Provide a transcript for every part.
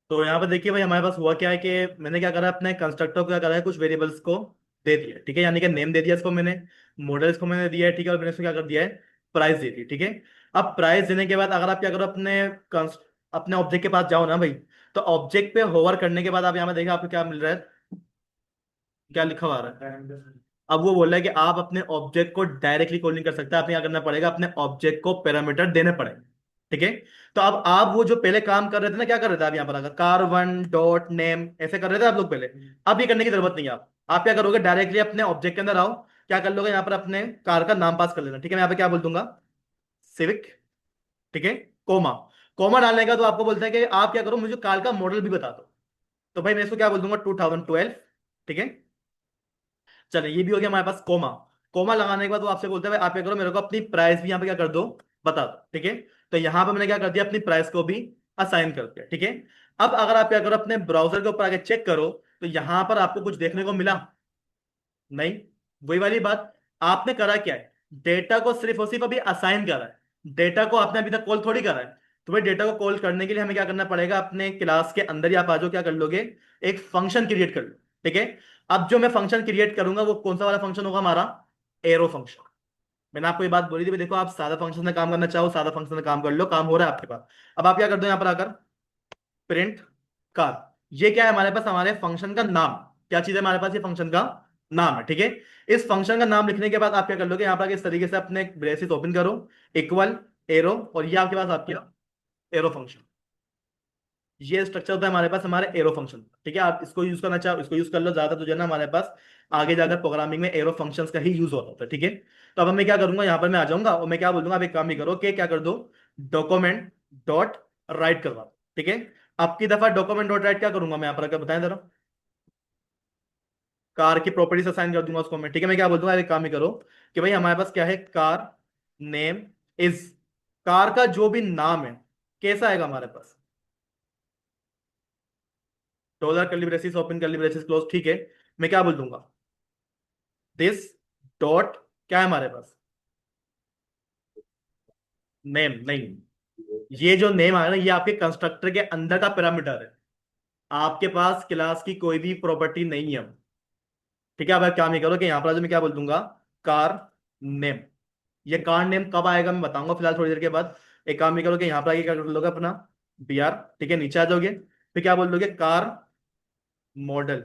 तो यहाँ पे देखिए भाई, हमारे पास हुआ क्या है कि मैंने क्या करा है, अपने कंस्ट्रक्टर को क्या करा है, कुछ वेरिएबल्स को दे दिया, ठीक है, यानी कि नेम दे दिया इसको मैंने, मॉडल इसको मैंने दिया है, ठीक है, और मैंने इसको क्या कर दिया है, प्राइस दे दी, ठीक है। अब प्राइस देने के बाद अगर आप क्या करो, अपने ऑब्जेक्ट के पास जाओ ना भाई, तो ऑब्जेक्ट पे होवर करने के बाद आप यहाँ पे देखिए आपको क्या मिल रहा है, क्या लिखा हुआ आ रहा है। अब वो बोल रहा है कि आप अपने ऑब्जेक्ट को डायरेक्टली कॉल नहीं कर सकते, आपने क्या करना पड़ेगा, अपने ऑब्जेक्ट को पैरामीटर देने पड़ेंगे, ठीक है। तो अब आप वो जो पहले काम कर रहे थे ना, क्या कर रहे थे आप यहाँ पर, अगर कार वन डॉट नेम ऐसे कर रहे थे आप लोग पहले, अब ये करने की जरूरत नहीं है। आप क्या करोगे, डायरेक्टली अपने ऑब्जेक्ट के अंदर आओ, क्या कर लोगे यहाँ पर, अपने कार का नाम पास कर लेना, ठीक है। मैं यहाँ पे क्या बोल दूंगा, सिविक, ठीक है, कोमा। कोमा डालने का तो आपको बोलता है कि आप क्या करो, मुझे कार का मॉडल भी बता दो। तो भाई मैं इसको क्या बोल दूंगा, 2012, ठीक है। चलिए ये भी हो गया हमारे पास कोमा। कोमा लगाने के बाद वो आपसे बोलते हैं भाई आप क्या करो, मेरे को अपनी प्राइस भी यहाँ पे क्या कर दो, बता दो, ठीक है। तो यहाँ पे मैंने क्या कर दिया, अपनी प्राइस को भी असाइन कर दिया, ठीक है। अब अगर आप क्या करो, अपने ब्राउजर के ऊपर आके चेक करो, तो यहाँ पर आपको कुछ देखने को मिला नहीं। वही वाली बात, आपने करा क्या है, डेटा को सिर्फ और सिर्फ अभी असाइन करा है, डेटा को आपने अभी तक कॉल थोड़ी करा है। तो भाई डेटा को कॉल करने के लिए हमें क्या करना पड़ेगा, अपने क्लास के अंदर ही आप आ जाओ, क्या कर लोगे, एक फंक्शन क्रिएट कर लो, ठीक है। अब जो मैं फंक्शन क्रिएट करूंगा वो कौन सा वाला फंक्शन होगा हमारा, एरो फंक्शन। मैंने आपको ये बात बोली थी भाई, देखो आप सादा फंक्शन में काम करना चाहो, सादा फंक्शन में काम कर लो, काम हो रहा है आपके पास। अब आप क्या कर दो, यहाँ पर आकर प्रिंट कार, ये क्या है हमारे पास, हमारे फंक्शन का नाम, क्या चीज है हमारे पास, ये फंक्शन का नाम है, ठीक है। इस फंक्शन का नाम लिखने के बाद आप क्या कर लोगे, यहाँ पर इस तरीके से अपने ब्रेसेस ओपन करो, इक्वल एरो, और ये आपके पास आपके एरो फंक्शन, ये स्ट्रक्चर होता है हमारे पास हमारे एरो फंक्शन, ठीक है। आप इसको यूज करना चाहो इसको यूज कर लो, ज्यादा तो जो है ना हमारे पास आगे जाकर प्रोग्रामिंग में एरो फंक्शंस का ही यूज होता है, ठीक है। तो अब मैं क्या करूंगा, यहाँ पर मैं आ जाऊंगा और मैं क्या बोल दूंगा, अब एक काम ही करो कि क्या कर दो, डॉक्यूमेंट डॉट राइट करवा दो, ठीक है। अब की दफा डॉक्यूमेंट डॉट राइट क्या करूंगा मैं यहाँ पर, अगर बताएं जरा, कार की प्रॉपर्टीज असाइन कर दूंगा उसको मैं, ठीक है। मैं क्या बोल दूंगा, एक काम ही करो कि भाई हमारे पास क्या है, कार नेम इज, कार का जो भी नाम है कैसा आएगा हमारे पास, dollar curly braces open curly braces close, ठीक है। मैं क्या बोल दूंगा, दिस डॉट, क्या है हमारे पास, नेम नहीं, ये जो नेम आया ना, ये आपके कंस्ट्रक्टर के अंदर का पैरामीटर है, आपके पास क्लास की कोई भी प्रॉपर्टी नहीं है, ठीक है। अब आप क्या नहीं करो कि यहाँ पर जो मैं क्या बोल दूंगा, कार नेम, ये कार नेम कब आएगा मैं बताऊंगा, फिलहाल थोड़ी देर के बाद। एक काम नहीं करो कि यहाँ पर आगे क्या कर लोगे, अपना बी आर, ठीक है, नीचे आ जाओगे, फिर क्या बोल दोगे, कार मॉडल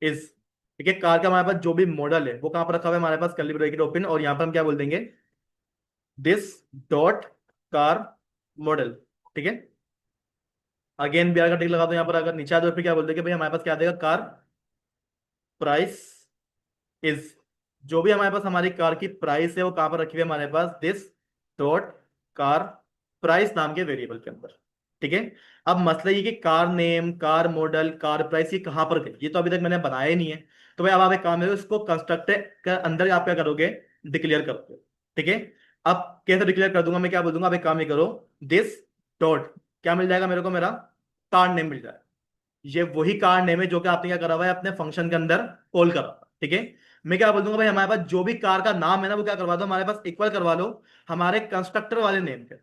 इज, ठीक है। कार का हमारे पास जो भी मॉडल है वो कहाँ पर रखा हुआ है, हमारे पास कर्ली ब्रैकेट ओपन, और यहाँ पर हम क्या बोल देंगे, दिस डॉट कार मॉडल, ठीक है। अगेन बी आर का टिक लगा दो यहाँ पर, अगर नीचे आ जाओ फिर क्या बोल देंगे भाई, हमारे पास क्या आ जाएगा, कार प्राइस इज, जो भी हमारे पास हमारी कार की प्राइस है वो कहां पर रखी हुई है हमारे पास, दिस डॉट कार प्राइस नाम के वेरिएबल के अंदर, ठीक है। अब मसला ये कि car name, car model, car price ये कहां पर गई, ये तो अभी तक मैंने बनाया ही नहीं है। तो भाई अब आप एक काम करो, इसको कंस्ट्रक्टर के अंदर आप क्या करोगे, डिक्लेयर करोगे, ठीक है। अब कैसे डिक्लेयर कर दूंगा, मैं क्या बोल दूंगा, अब एक काम ही करो, दिस डॉट, क्या मिल जाएगा मेरे को, मेरा कार नेम मिल जाएगा, ये वही कार नेम है जो कि आपने क्या करा हुआ है, अपने फंक्शन के अंदर कॉल करा हुआ है, ठीक है। मैं क्या बोल दूंगा भाई, हमारे पास जो भी कार का नाम है ना वो क्या करवा दो, हमारे पास इक्वल करवा लो हमारे कंस्ट्रक्टर वाले नेम के।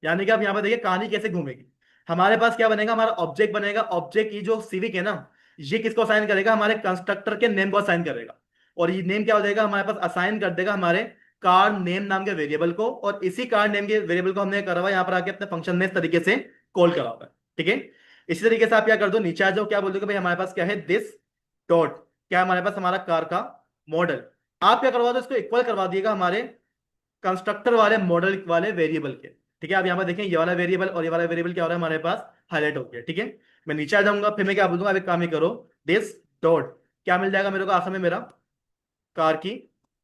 यानी कि आप यहाँ पे देखिए कहानी कैसे घूमेगी, हमारे पास क्या बनेगा, हमारा ऑब्जेक्ट बनेगा, ऑब्जेक्ट ये जो सिविक है ना, ये किसको असाइन करेगा, हमारे कंस्ट्रक्टर के नेम को असाइन करेगा, और ये नेम क्या हो जाएगा हमारे पास, असाइन कर देगा हमारे कार नेम नाम के वेरिएबल को, और इसी कार नेम के वेरिएबल को हमने करा हुआ है यहाँ पर आके अपने फंक्शन में इस तरीके से कॉल करा हुआ है, ठीक है। इसी तरीके से आप क्या कर दो, नीचे आ जाओ, क्या बोल दोगे भाई, हमारे पास क्या है, दिस डॉट, क्या है हमारे पास, हमारा कार का मॉडल, आप क्या करवा दो, इसको इक्वल करवा दिएगा हमारे कंस्ट्रक्टर वाले मॉडल वाले वेरिएबल के, ठीक है। आप यहाँ पर देखें, ये वाला वेरिएबल और ये वाला वेरिएबल क्या हो रहा है हमारे पास, हाईलाइट हो गया, ठीक है। मैं नीचे आ जाऊंगा, फिर मैं क्या बोलूंगा, अब एक काम ही करो, दिस डॉट, क्या मिल जाएगा मेरे को आखिर में, मेरा कार की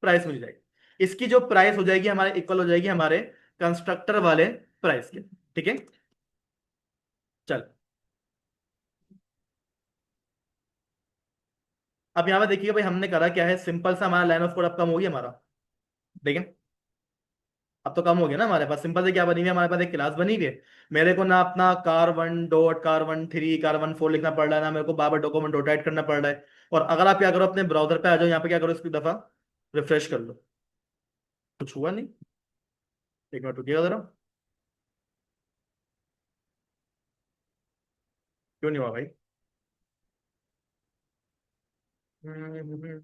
प्राइस मिल जाएगी, इसकी जो प्राइस हो जाएगी हमारे इक्वल हो जाएगी हमारे कंस्ट्रक्टर वाले प्राइस के, ठीक है। चल, अब यहाँ पे देखिए भाई, हमने करा क्या है, सिंपल सा हमारा लाइन ऑफ कोड अब कम हो गया हमारा, देखें, अब तो कम हो गया ना, हमारे पास सिंपल से क्या बनी हुई है, हमारे पास एक क्लास बनी हुई है, मेरे को ना अपना car one dot car one three car one four लिखना पड़ रहा है, ना मेरे को बार बार डॉक्यूमेंट डॉट राइट करना पड़ रहा है। और अगर आप क्या करो, अपने ब्राउजर पे आ जाओ, यहाँ पे क्या करो, इसकी दफा रिफ्रेश कर लो, कुछ हुआ नहीं, एक मिनट रुकिएगा जरा। क्यों नहीं हुआ भाई? हम्म, हम्म, हम्म।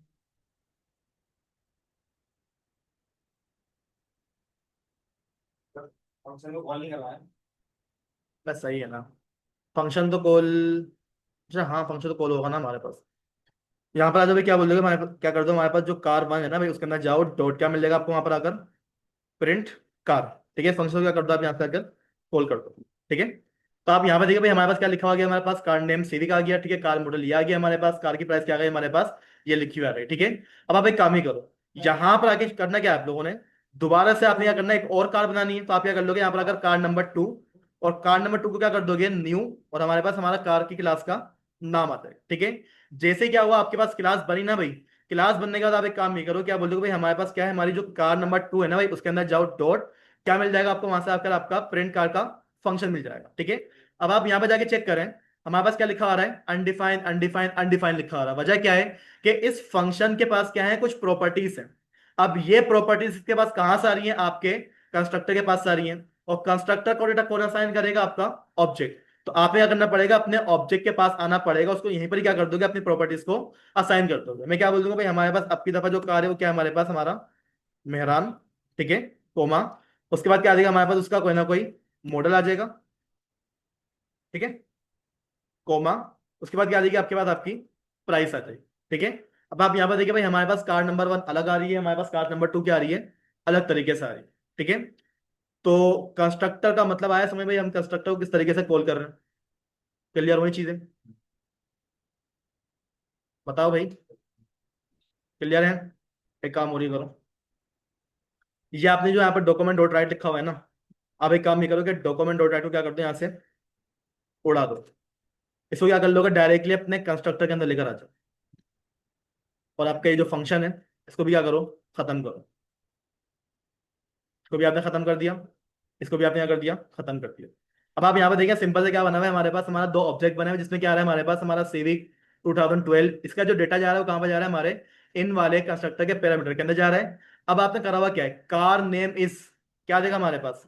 फंक्शन को कॉल नहीं करवाया बस, सही है ना? फंक्शन तो कॉल, अच्छा हाँ, फंक्शन तो कॉल होगा ना हमारे पास। यहाँ पर आ जाओ भाई, क्या बोल दोगे हमारे पास, क्या कर दो, हमारे पास जो कार वन है ना भाई, उसके अंदर जाओ, डॉट क्या मिल जाएगा आपको वहां पर आकर? Print car. ठीक है, फंक्शन क्या कर दो आप यहाँ से आकर, कॉल कर दो। ठीक है, तो आप यहाँ पे देखिए भाई, हमारे पास क्या लिखा हुआ गया, हमारे पास कार नेम सिविक आ गया। ठीक है, कार मॉडल ये आ गया हमारे पास, कार की प्राइस क्या आ गई हमारे पास, ये लिखी हुई आ गई। ठीक है, अब आप एक काम ही करो, यहाँ पर आके करना क्या है आप लोगों ने, दोबारा से आपने क्या करना है, एक और कार बनानी है। तो आप क्या कर लोगे, यहाँ पर आकर कार नंबर 2, और कार नंबर 2 को क्या कर दोगे, न्यू, और हमारे पास हमारा कार की क्लास का नाम आता है। ठीक है, जैसे क्या हुआ, आपके पास क्लास बनी ना भाई, क्लास बनने के बाद आप एक काम नहीं करो, क्या बोल दोगे भाई, हमारे पास क्या है, हमारी जो कार नंबर 2 है ना भाई, उसके अंदर जाओ, डॉट क्या मिल जाएगा आपको वहां से आकर, आपका प्रिंट कार का फंक्शन मिल जाएगा। ठीक है, अब आप यहाँ पे जाके चेक करें, हमारे पास क्या लिखा आ रहा है, अनडिफाइंड अनडिफाइंड अनडिफाइंड लिखा आ रहा है। वजह क्या है कि इस फंक्शन के पास क्या है, कुछ प्रॉपर्टीज हैं। अब ये प्रॉपर्टीज के पास कहां से आ रही हैं, आपके कंस्ट्रक्टर के पास से आ रही हैं, और कंस्ट्रक्टर को डेटा कौन असाइन करेगा, आपका ऑब्जेक्ट। तो आपने क्या करना पड़ेगा, अपने ऑब्जेक्ट के पास आना पड़ेगा, उसको यहीं पर ही क्या कर दोगे, अपनी प्रॉपर्टीज को असाइन कर दोगे। मैं क्या बोल दूंगा भाई, हमारे पास अब की दफा जो कार है वो क्या है, हमारे पास हमारा मेहरान। ठीक है, कोमा, उसके बाद क्या आ जाएगा हमारे पास, उसका कोई ना कोई मॉडल आ जाएगा। ठीक है, कोमा, उसके बाद क्या आ जाएगी आपके पास, आपकी प्राइस आ जाएगी। ठीक है, अब आप यहाँ पर देखिए भाई, हमारे पास कार नंबर 1 अलग आ रही है, हमारे पास कार नंबर 2 क्या आ रही है, अलग तरीके से आ रही है। ठीक है, तो कंस्ट्रक्टर का मतलब आया समझ भाई, हम कंस्ट्रक्टर को किस तरीके से कॉल कर रहे हैं, क्लियर वही चीजें, बताओ भाई, क्लियर है? एक काम और ही करो, ये आपने जो यहाँ पर डॉक्यूमेंट डॉट राइट लिखा हुआ है ना, आप एक काम नहीं करो कि डॉक्यूमेंट डॉट राइट को क्या करते हो, यहाँ से उड़ा दो, इसको क्या कर लोगे, डायरेक्टली अपने कंस्ट्रक्टर के अंदर लेकर आ जाओ, और आपका ये जो फंक्शन है, इसको भी क्या करो, खत्म करो। इसको भी आपने खत्म कर दिया, इसको भी आपने क्या कर दिया, खत्म कर दिया। अब आप यहाँ पे देखिए, सिंपल से क्या बना हुआ है, हमारे पास हमारा दो ऑब्जेक्ट बने हुए हैं, जिसमें क्या आ रहा है, हमारे पास हमारा सिविक 2012, इसका जो डेटा जा रहा है वो कहाँ पे जा रहा है, हमारे इन वाले कंस्ट्रक्टर के पैरामीटर के अंदर जा रहा है। अब आपने करा हुआ क्या है, कार नेम इज, क्या देगा हमारे पास,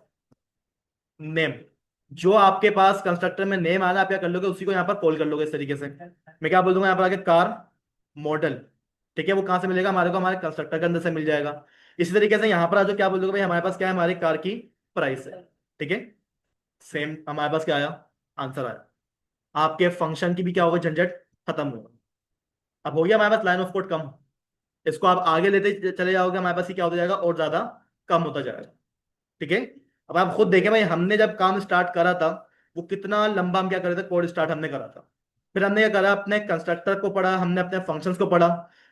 नेम, जो आपके पास कंस्ट्रक्टर में नेम आ रहा है, आप क्या कर लोगे, उसी को यहाँ पर कॉल कर लोगे इस तरीके से। मैं क्या बोल दूंगा यहाँ पर आके, कार मॉडल। ठीक है, वो कहाँ से मिलेगा हमारे को, हमारे कंस्ट्रक्टर के अंदर से मिल जाएगा। इसी तरीके से यहाँ पर आ जाओ, क्या बोल दोगे भाई, हमारे पास क्या है, हमारी कार की प्राइस है। ठीक है, सेम हमारे पास क्या आया, आंसर आया। आपके फंक्शन की भी क्या होगा, झंझट खत्म होगा। अब हो गया हमारे पास लाइन ऑफ कोड कम, इसको आप आगे लेते चले जाओगे, हमारे पास ये क्या होता जाएगा, और ज्यादा कम होता जाएगा। ठीक है, अब आप खुद देखें भाई, हमने जब काम स्टार्ट करा था, वो कितना लंबा हम क्या कर रहे थे, कोड स्टार्ट हमने करा था। फिर हमने क्या करा, अपने कंस्ट्रक्टर को पढ़ा, हमने अपने फंक्शंस को पढ़ा,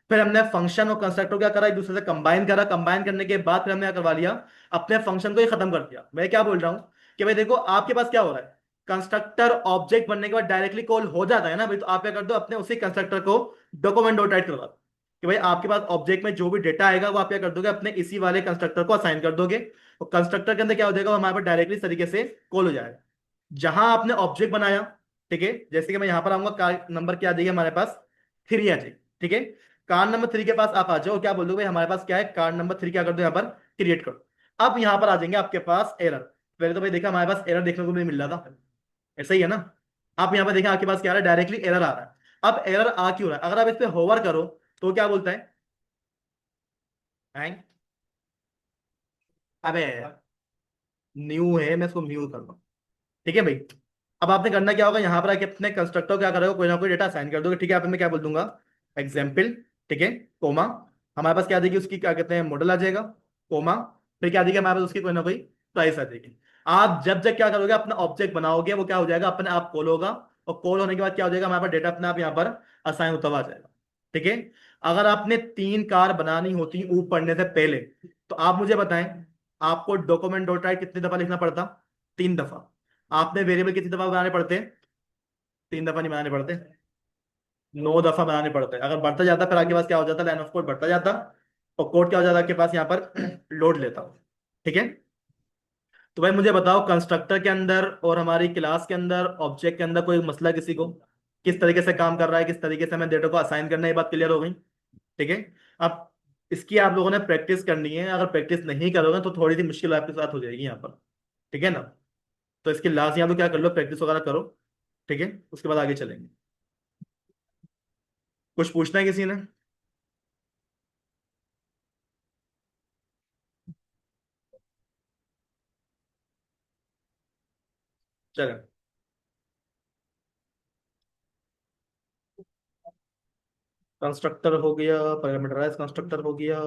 फिर हमने फंक्शन और कंस्ट्रक्टर को क्या करा, एक दूसरे से कंबाइन करा, कंबाइन करने के बाद फिर हमने क्या करवा लिया, अपने फंक्शन को ही खत्म कर दिया। मैं क्या बोल रहा हूँ कि भाई देखो, आपके पास क्या हो रहा है, कंस्ट्रक्टर ऑब्जेक्ट बनने के बाद डायरेक्टली कॉल हो जाता है ना भाई, तो आप क्या कर दो, अपने उसी कंस्ट्रक्टर को डॉक्यूमेंट डॉट राइट करवा दो, कि भाई आपके पास ऑब्जेक्ट में जो भी डेटा आएगा वो आप क्या कर दोगे, अपने इसी वाले कंस्ट्रक्टर को असाइन कर दोगे, और कंस्ट्रक्टर के अंदर क्या हो जाएगा, वो हमारे पास डायरेक्टली इस तरीके से कॉल हो जाएगा। जहां आपने ऑब्जेक्ट बनाया, ठीक है, जैसे कि मैं यहां पर आऊंगा, कार नंबर क्या आ जाएगी हमारे पास, 3 आ जाएगी। ठीक है, कार नंबर 3 के पास आप आ जाओ, क्या बोल दो भाई, हमारे पास क्या है, कार नंबर 3 क्या कर दो यहाँ पर, क्रिएट करो। अब यहां पर आ जाएंगे आपके पास एरर। पहले तो भाई देखा, हमारे पास एरर देखने को नहीं मिल रहा था, ऐसा ही है ना? आप यहां पर देखा, आपके पास क्या आ रहा है, डायरेक्टली एरर आ रहा है। अब एरर आ क्यों रहा है, अगर आप इस पर होवर करो तो क्या बोलता है, हैं? अबे न्यू है, मैं इसको म्यू कर रहा हूं। ठीक है भाई, अब आपने करना क्या होगा, यहाँ पर आके अपने कंस्ट्रक्टर क्या करोगे, कोई ना कोई डेटा असाइन कर दोगे। ठीक है, आप मैं क्या बोल दूंगा, एग्जाम्पल। ठीक है, कोमा, हमारे पास क्या आ जाएगी, उसकी क्या कहते हैं, मॉडल आ जाएगा, कोमा, फिर क्या आ जाएगी हमारे पास, उसकी कोई ना कोई प्राइस आ जाएगी। आप जब जब क्या करोगे, अपना ऑब्जेक्ट बनाओगे, वो क्या हो जाएगा, अपने आप कॉल होगा, और कॉल होने के बाद क्या हो जाएगा, हमारे पास डेटा अपने आप यहाँ पर असाइन होता हुआ आ जाएगा। ठीक है, अगर आपने 3 कार बनानी होती ऊपर पढ़ने से पहले, तो आप मुझे बताएं, आपको डॉक्यूमेंट डॉट राइट कितनी दफा लिखना पड़ता, 3 दफा। आपने वेरिएबल कितनी दफा बनाने पड़ते हैं, 3 दफा नहीं बनाने पड़ते, 9 दफा बनाने पड़ते हैं। अगर बढ़ता जाता फिर आपके पास क्या हो जाता, लाइन ऑफ कोड बढ़ता जाता, और कोड क्या हो जाता आपके पास यहाँ पर लोड लेता। ठीक है, तो भाई मुझे बताओ, कंस्ट्रक्टर के अंदर और हमारी क्लास के अंदर, ऑब्जेक्ट के अंदर कोई मसला किसी को, किस तरीके से काम कर रहा है, किस तरीके से हमें डेटा को असाइन करना है, ये बात क्लियर हो गई। ठीक है, अब इसकी आप लोगों ने प्रैक्टिस करनी है, अगर प्रैक्टिस नहीं करोगे तो थोड़ी सी मुश्किल आपके साथ हो जाएगी यहाँ पर। ठीक है ना? तो इसके लास्ट यहाँ तो क्या कर लो, प्रैक्टिस वगैरह करो। ठीक है, उसके बाद आगे चलेंगे। कुछ पूछना है किसी ने? चलो, कंस्ट्रक्टर हो गया, पैरामीटराइज कंस्ट्रक्टर हो गया।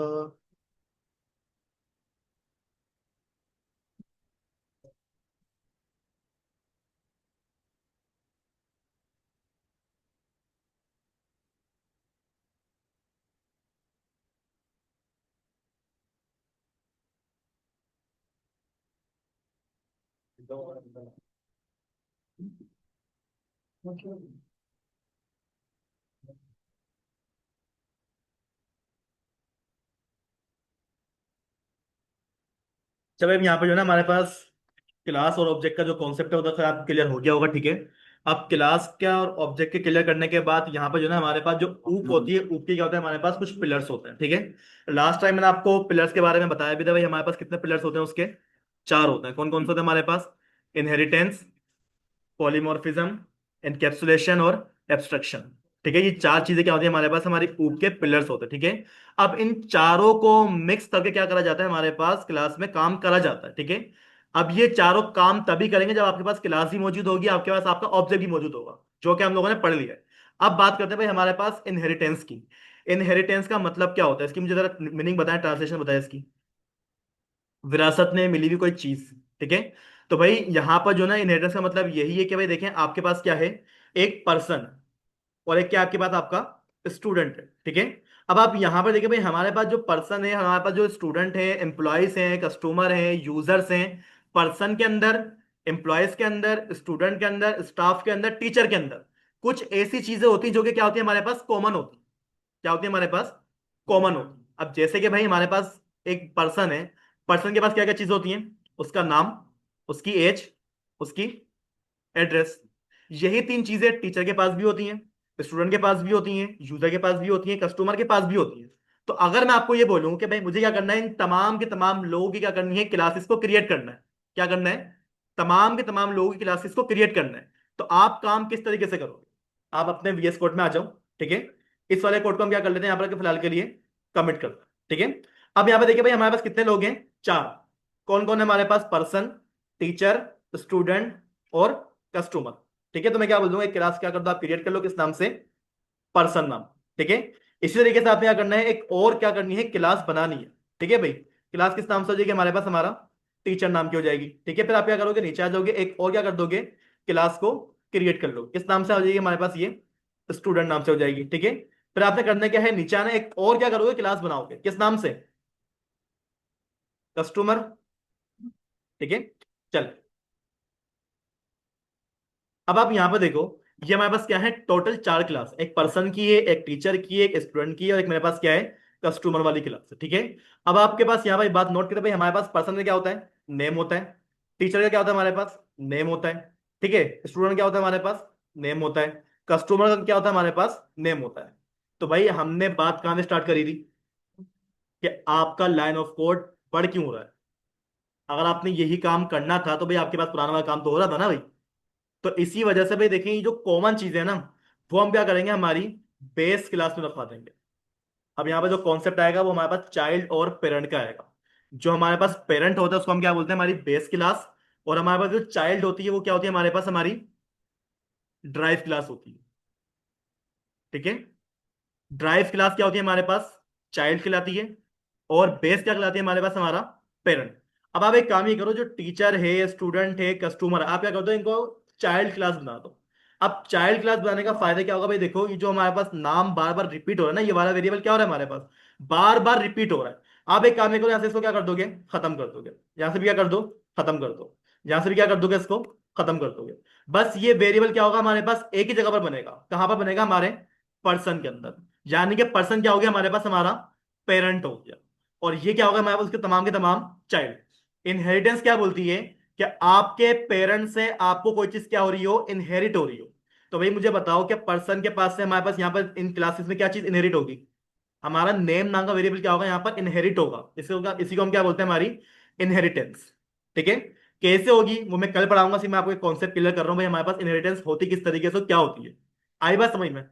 चलो, अब यहाँ पे जो है ना हमारे पास क्लास और ऑब्जेक्ट का जो कॉन्सेप्ट है वो तो आप क्लियर हो गया होगा, ठीक है। अब क्लास का और ऑब्जेक्ट के क्लियर करने के बाद यहाँ पे जो है ना हमारे पास जो ऊप होती है, ऊप की क्या होता है, हमारे पास कुछ पिलर्स होते हैं, ठीक है। लास्ट टाइम मैंने आपको पिलर्स के बारे में बताया भी था भाई, हमारे पास कितने पिलर्स होते हैं उसके, चार होते हैं। कौन कौन से होते हैं हमारे पास? इनहेरिटेंस, पॉलीमॉर्फिज्म, एनकैप्सुलेशन और एब्स्ट्रक्शन। ठीक है, ये चार चीजें क्या होती है हमारे पास, हमारी ऊप के पिलर्स होते हैं, ठीक है। अब इन चारों को मिक्स करके क्या करा जाता है, हमारे पास क्लास में काम करा जाता है, ठीक है। अब ये चारों काम तभी करेंगे जब आपके पास क्लास भी मौजूद होगी, आपके पास आपका ऑब्जेक्ट भी मौजूद होगा, जो कि हम लोगों ने पढ़ लिया है। अब बात करते हैं भाई हमारे पास इनहेरिटेंस की। इनहेरिटेंस का मतलब क्या होता है इसकी, मुझे जरा मीनिंग बताएं, ट्रांसलेशन बताएं इसकी। विरासत में मिली हुई कोई चीज, ठीक है। तो भाई यहाँ पर जो ना इनहेरिटेंस का मतलब यही है कि भाई देखें, आपके पास क्या है, एक पर्सन, और एक क्या आपके पास आपका स्टूडेंट है, ठीक है। अब आप यहां पर देखिए भाई, हमारे पास जो पर्सन है, हमारे पास जो स्टूडेंट है, एम्प्लॉयज हैं, कस्टमर हैं, यूजर्स हैं। पर्सन के अंदर, एम्प्लॉयज के अंदर, स्टूडेंट के अंदर, स्टाफ के अंदर, टीचर के अंदर कुछ ऐसी चीजें होती हैं जो कि क्या होती है हमारे पास कॉमन होती है। क्या होती है हमारे पास? कॉमन होती है। अब जैसे कि भाई हमारे पास एक पर्सन है, पर्सन के पास क्या क्या चीजें होती हैं? उसका नाम, उसकी एज, उसकी एड्रेस। यही तीन चीजें टीचर के पास भी होती हैं, स्टूडेंट के पास भी होती हैं, यूजर के पास भी होती हैं, कस्टमर के पास भी होती हैं। तो अगर मैं आपको ये बोलूं कि भाई मुझे क्या करना है, इन तमाम के तमाम लोगों की क्या करनी है, क्लासेस को क्रिएट करना है। क्या करना है? तमाम के तमाम लोगों की क्लासेस को क्रिएट करना है। तो आप काम किस तरीके से करोगे? आप अपने VS कोड में आ जाओ, ठीक है। इस वाले कोड को हम क्या कर लेते हैं यहाँ पर फिलहाल के लिए कमिट कर दो, ठीक है। अब यहाँ पे देखिए भाई हमारे पास कितने लोग हैं, चार। कौन कौन है हमारे पास? पर्सन, टीचर, स्टूडेंट और कस्टमर, ठीक है। तो मैं क्या बोल दूंगा, एक क्लास क्या कर दो आप, क्रिएट कर लो, किस नाम से? पर्सन नाम, ठीक है। इसी तरीके से आपने क्या करना है, एक और क्या करनी है, क्लास बनानी है, ठीक है भाई। क्लास किस नाम से हो जाएगी हमारे पास? हमारा टीचर नाम की हो जाएगी, ठीक है। फिर आप क्या करोगे, नीचे आ जाओगे, एक और क्या कर दोगे, क्लास को क्रिएट कर लो, किस नाम से हो जाएगी हमारे पास? ये स्टूडेंट नाम से हो जाएगी, ठीक है। फिर आपने करना क्या है, नीचे आना, एक और क्या करोगे, क्लास बनाओगे, किस नाम से? कस्टमर, ठीक है। चल, अब आप यहां पर देखो, ये हमारे पास क्या है, टोटल चार क्लास, एक पर्सन की है, एक टीचर की है, एक स्टूडेंट की है, और एक मेरे पास क्या है, कस्टमर वाली क्लास है, ठीक है। अब आपके पास यहाँ भाई बात नोट करें भाई, हमारे पास पर्सन का क्या होता है, नेम होता है। टीचर का क्या होता है हमारे पास? नेम होता है, ठीक है। स्टूडेंट क्या होता है हमारे पास? नेम होता है। कस्टमर का क्या होता है हमारे पास? नेम होता है। तो भाई हमने बात कहां से स्टार्ट करी थी, कि आपका लाइन ऑफ कोड बढ़ क्यों रहा है। अगर आपने यही काम करना था तो भाई आपके पास पुराना वाला काम तो हो रहा था ना भाई। तो इसी वजह से भाई देखें, ये जो कॉमन चीजें है ना, वो हम क्या करेंगे, हमारी बेस क्लास में रखवा देंगे। अब यहाँ पे जो कॉन्सेप्ट आएगा वो हमारे पास चाइल्ड और पेरेंट का आएगा। जो हमारे पास पेरेंट होता है उसको हम क्या बोलते हैं, हमारी बेस क्लास। और हमारे पास जो चाइल्ड होती है वो क्या होती है हमारे पास, हमारी ड्राइव क्लास होती है, ठीक है। ड्राइव क्लास क्या होती है हमारे पास? चाइल्ड कहलाती है। और बेस क्या कहलाती है हमारे पास? हमारा पेरेंट। अब आप एक काम ही करो, जो टीचर है, स्टूडेंट है, कस्टमर है, आप क्या कर दो, इनको चाइल्ड क्लास बना दो। अब चाइल्ड क्लास बनाने का फायदा क्या होगा भाई, देखो ये जो हमारे पास नाम बार बार रिपीट हो रहा है ना, ये वाला वेरिएबल क्या हो रहा है हमारे पास, बार बार रिपीट हो रहा है। आप एक काम ही करो, यहां से इसको क्या कर दोगे, खत्म कर दोगे। यहां से भी क्या कर दो, खत्म कर दो। यहां से भी क्या कर दोगे, इसको खत्म कर दोगे। बस ये वेरिएबल क्या होगा हमारे पास, एक ही जगह पर बनेगा। कहां पर बनेगा? हमारे पर्सन के अंदर। यानी कि पर्सन क्या हो गया हमारे पास, हमारा पेरेंट हो गया। और ये क्या होगा हमारे पास, उसके तमाम के तमाम चाइल्ड। इनहेरिटेंस क्या बोलती है, कि आपके पेरेंट से आपको कोई चीज क्या हो रही हो, इनहेरिट हो रही हो। तो भाई मुझे बताओ कि पर्सन के पास से हमारे पास यहाँ पर इन क्लासेस में क्या चीज इनहेरिट होगी? हमारा नेम नाम का वेरिएबल क्या होगा यहाँ पर, इनहेरिट होगा। इसी को हम क्या बोलते हैं, हमारी इनहेरिटेंस, ठीक है। कैसे होगी वो मैं कल पढ़ाऊंगा, सिर्फ मैं आपको एक कॉन्सेप्ट क्लियर कर रहा हूँ भाई, हमारे पास इनहेरिटेंस होती किस तरीके से, क्या होती है। आई बात समझ में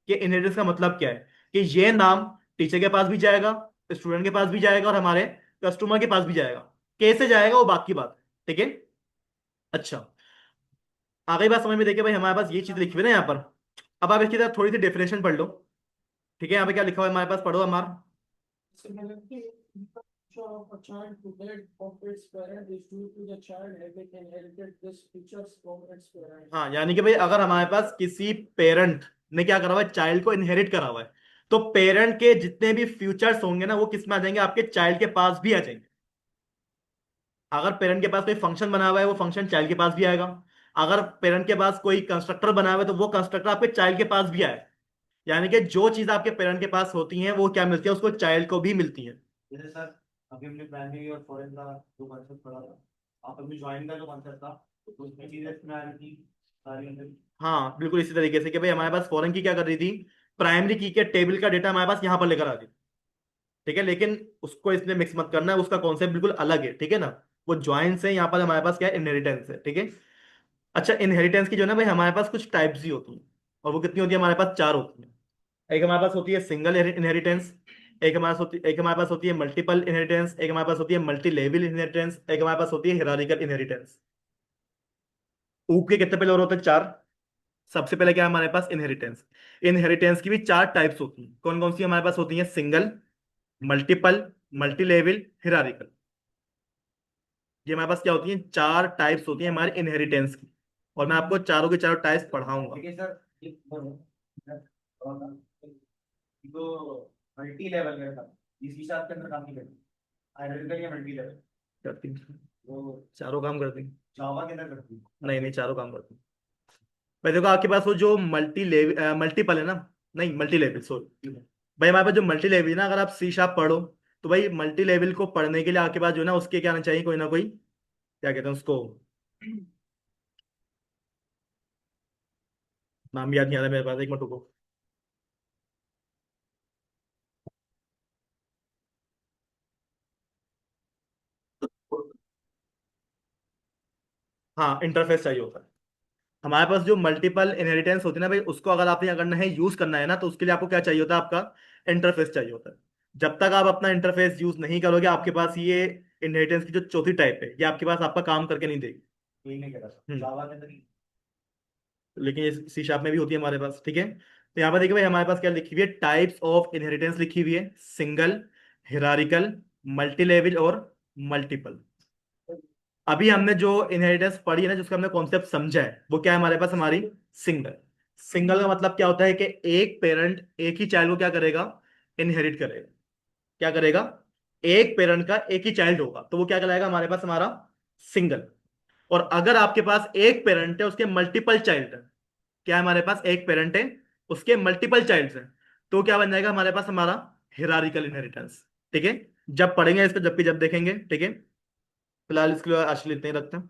कि इनहेरिटेंस का मतलब क्या है, कि ये नाम टीचर के पास भी जाएगा, स्टूडेंट के पास भी जाएगा, और हमारे कस्टमर के पास भी जाएगा। कैसे जाएगा वो बात की बात है, ठीक है। अच्छा, आगे बात समझ में, देखिए भाई हमारे पास ये चीज लिखी हुई है ना यहाँ पर। अब आप इसकी तरह थोड़ी सी डेफिनेशन पढ़ लो, ठीक है। यहाँ पे क्या लिखा हुआ है हमारे पास, पढ़ो हमारा। Similarly, the future of a child to that of its parent is due to the child having inherited these features from its parent. हाँ, यानी कि भाई अगर हमारे पास किसी पेरेंट ने क्या करा हुआ है, चाइल्ड को इनहेरिट करा हुआ है, तो पेरेंट के जितने भी फ्यूचर्स होंगे ना वो किस में आ जाएंगे, आपके चाइल्ड के पास भी आ जाएंगे। अगर पेरेंट के पास कोई फंक्शन बना हुआ है वो फंक्शन चाइल्ड के पास भी आएगा। अगर पेरेंट के पास कोई कंस्ट्रक्टर बना हुआ है तो वो कंस्ट्रक्टर आपके चाइल्ड के पास भी आएगा। यानी कि जो चीज आपके पेरेंट के पास होती है वो क्या मिलती है, उसको चाइल्ड को भी मिलती है। जैसे सर अभी हमने प्राइमरी और फॉरेन का जो कॉन्सेप्ट पढ़ा था, आप अभी ज्वाइन का जो कॉन्सेप्ट था तो उसमें चीजें इसमें आ रही थी सारी अंदर। हाँ बिल्कुल इसी तरीके से कि भाई हमारे पास फॉरेन की क्या कर रही थी, प्राइमरी की के टेबल का डेटा हमारे पास यहाँ पर लेकर आ रही थी, ठीक है। लेकिन उसको इसमें मिक्स मत करना है, उसका कॉन्सेप्ट बिल्कुल अलग है, ठीक है ना। वो ज्वाइन से यहाँ पर हमारे पास क्या है, इनहेरिटेंस है, ठीक है। अच्छा, इनहेरिटेंस की जो है ना भाई हमारे पास कुछ टाइप्स ही होती हैं, और वो कितनी होती है, हमारे पास चार होती हैं। एक हमारे पास होती है सिंगल इनहेरिटेंस, एक हमारे पास होती है मल्टीपल इनहेरिटेंस, एक हमारे पास होती है मल्टी लेवल इनहेरिटेंस, एक हमारे पास होती है हिरारिकल इनहेरिटेंस। ऊप के कितने पहले और होते हैं, चार। सबसे पहले क्या है हमारे पास, इनहेरिटेंस। इनहेरिटेंस की भी चार टाइप्स होती हैं, कौन कौन सी हमारे पास होती हैं, single, multiple, multi level, hierarchical. ये हमारे पास क्या होती हैं, चार टाइप्स होती हैं हमारे इनहेरिटेंस की, और मैं आपको चारों के चारों टाइप्स पढ़ाऊंगा। ठीक है सर, ये बोलो जो मल्टी लेवल का था इस हिसाब के अंदर काम नहीं करती, आइडेंटिकल या मल्टी लेवल करती हैं। वो चारों काम करती हैं। जावा के अंदर करती है। नहीं नहीं, चारों काम करती हैं। भाई देखो आपके पास वो जो मल्टी लेवल मल्टीपल है ना, नहीं मल्टी लेवल सॉरी, भाई हमारे पास जो मल्टी लेवल है ना, अगर आप सी शार्प पढ़ो तो भाई मल्टी लेवल को पढ़ने के लिए आपके पास जो है ना उसके क्या आना चाहिए, कोई ना कोई, क्या कहते हैं उसको, नाम याद नहीं आ रहा मेरे पास, एक मिनट रुको। हाँ, इंटरफेस चाहिए होता है। हमारे पास जो मल्टीपल इनहेरिटेंस होती है ना भाई, उसको अगर आपने करना है, यूज करना है ना, तो उसके लिए आपको क्या चाहिए होता है, आपका इंटरफेस चाहिए होता है। जब तक आप अपना इंटरफेस यूज नहीं करोगे, आपके पास ये इनहेरिटेंस की जो चौथी टाइप है ये आपके पास आपका काम करके नहीं देगी। यही नहीं करा सर हम्म। जावा के अंदर लेकिन ये सी शार्प में भी होती है हमारे पास, ठीक है। तो यहाँ पर देखिए भाई हमारे पास क्या लिखी हुई है, टाइप्स ऑफ इनहेरिटेंस लिखी हुई है, सिंगल, हिरारिकल, मल्टी लेवल और मल्टीपल। अभी हमने जो इनहेरिटेंस पढ़ी है ना, जिसका हमने कॉन्सेप्ट समझा है, वो क्या है हमारे पास, हमारी सिंगल। सिंगल का मतलब क्या होता है कि एक पेरेंट एक ही चाइल्ड को क्या करेगा, इनहेरिट करेगा। क्या करेगा, एक पेरेंट का एक ही चाइल्ड होगा तो वो क्या कहलाएगा हमारे पास, हमारा सिंगल। और अगर आपके पास एक पेरेंट है उसके मल्टीपल चाइल्ड है, क्या है हमारे पास, एक पेरेंट है उसके मल्टीपल चाइल्ड हैं, तो क्या बन जाएगा हमारे पास, हमारा हिरारिकल इनहेरिटेंस, ठीक है। जब पढ़ेंगे इसको, जब भी जब देखेंगे, ठीक है। फिलहाल इसके लिए आज के लिए इतना ही रखते हैं।